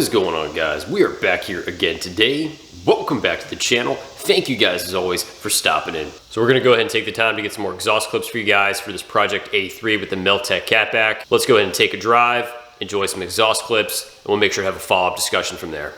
is going on, guys? We are back here again today. Welcome back to the channel. Thank you guys as always for stopping in. So we're gonna go ahead and take the time to get some more exhaust clips for you guys for this Project A3 with the Milltek Catback. Let's go ahead and take a drive, enjoy some exhaust clips, and we'll make sure to have a follow-up discussion from there.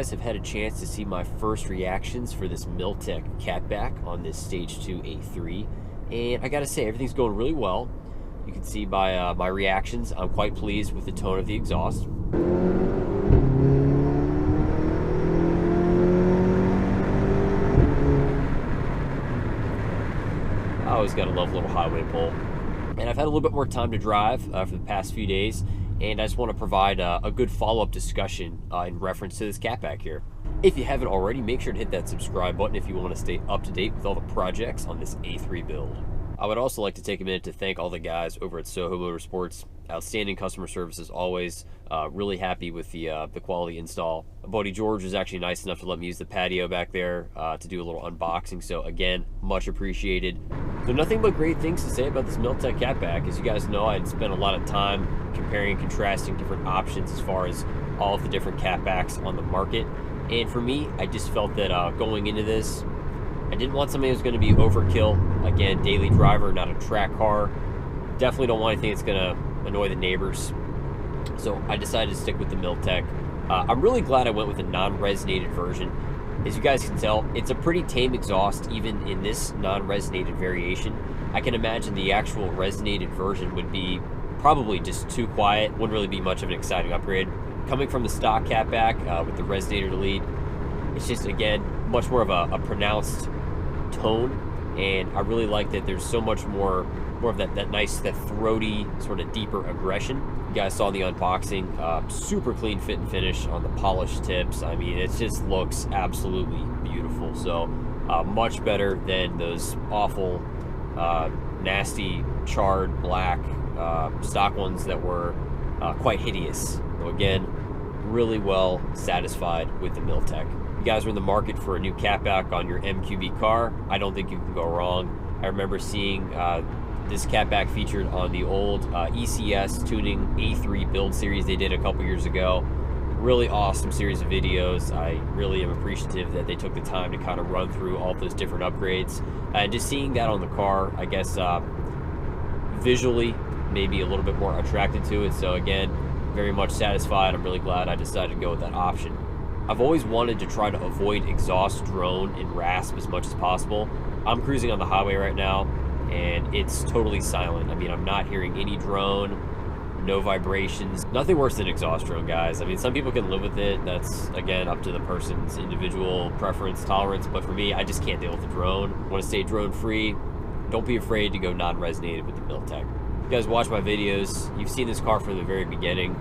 guys have had a chance to see my first reactions for this Milltek Catback on this Stage 2 A3, and I gotta say, everything's going really well. You can see by my reactions, I'm quite pleased with the tone of the exhaust. I always gotta love a little highway pull. And I've had a little bit more time to drive for the past few days, and I just want to provide a good follow-up discussion in reference to this Catback here. If you haven't already, make sure to hit that subscribe button if you want to stay up to date with all the projects on this A3 build. I would also like to take a minute to thank all the guys over at Soho Motorsports. Outstanding customer service as always. Really happy with the quality install. My buddy George was actually nice enough to let me use the patio back there to do a little unboxing. So again, much appreciated. So nothing but great things to say about this Milltek Catback. As you guys know, I had spent a lot of time comparing and contrasting different options as far as all of the different Catbacks on the market. And for me, I just felt that going into this, I didn't want something that was going to be overkill. Again, daily driver, not a track car. Definitely don't want anything that's going to annoy the neighbors. So I decided to stick with the Milltek. I'm really glad I went with a non-resonated version. As you guys can tell, it's a pretty tame exhaust even in this non-resonated variation. I can imagine the actual resonated version would be probably just too quiet, wouldn't really be much of an exciting upgrade. Coming from the stock Catback with the resonator lead, it's just, again, much more of a pronounced tone, and I really like that there's so much more of that nice, that throaty, sort of deeper aggression. You guys saw the unboxing, super clean fit and finish on the polished tips. I mean, it just looks absolutely beautiful. So much better than those awful, nasty, charred black stock ones that were quite hideous. So again, really well satisfied with the Milltek. You guys are in the market for a new Catback on your MQB car, I don't think you can go wrong. I remember seeing this Catback featured on the old ECS tuning A3 build series they did a couple years ago. Really awesome series of videos. I really am appreciative that they took the time to kind of run through all those different upgrades. And just seeing that on the car, I guess visually maybe a little bit more attracted to it. So again, very much satisfied. I'm really glad I decided to go with that option. I've always wanted to try to avoid exhaust, drone, and rasp as much as possible. I'm cruising on the highway right now, and it's totally silent. I mean, I'm not hearing any drone, no vibrations. Nothing worse than exhaust drone, guys. I mean, some people can live with it. That's, again, up to the person's individual preference, tolerance. But for me, I just can't deal with the drone. I want to stay drone-free. Don't be afraid to go non-resonated with the Milltek. You guys watch my videos. You've seen this car from the very beginning.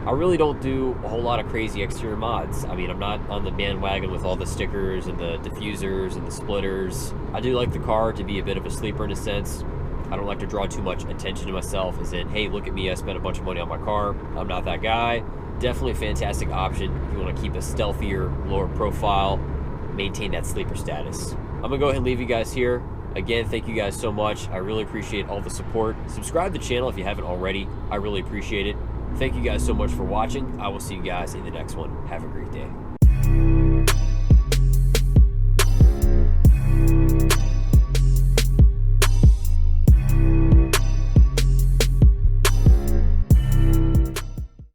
I really don't do a whole lot of crazy exterior mods. I mean, I'm not on the bandwagon with all the stickers and the diffusers and the splitters. I do like the car to be a bit of a sleeper in a sense. I don't like to draw too much attention to myself, as in, hey, look at me, I spent a bunch of money on my car. I'm not that guy. Definitely a fantastic option if you want to keep a stealthier, lower profile, maintain that sleeper status. I'm gonna go ahead and leave you guys here. Again, thank you guys so much. I really appreciate all the support. Subscribe to the channel if you haven't already. I really appreciate it. Thank you guys so much for watching. I will see you guys in the next one. Have a great day.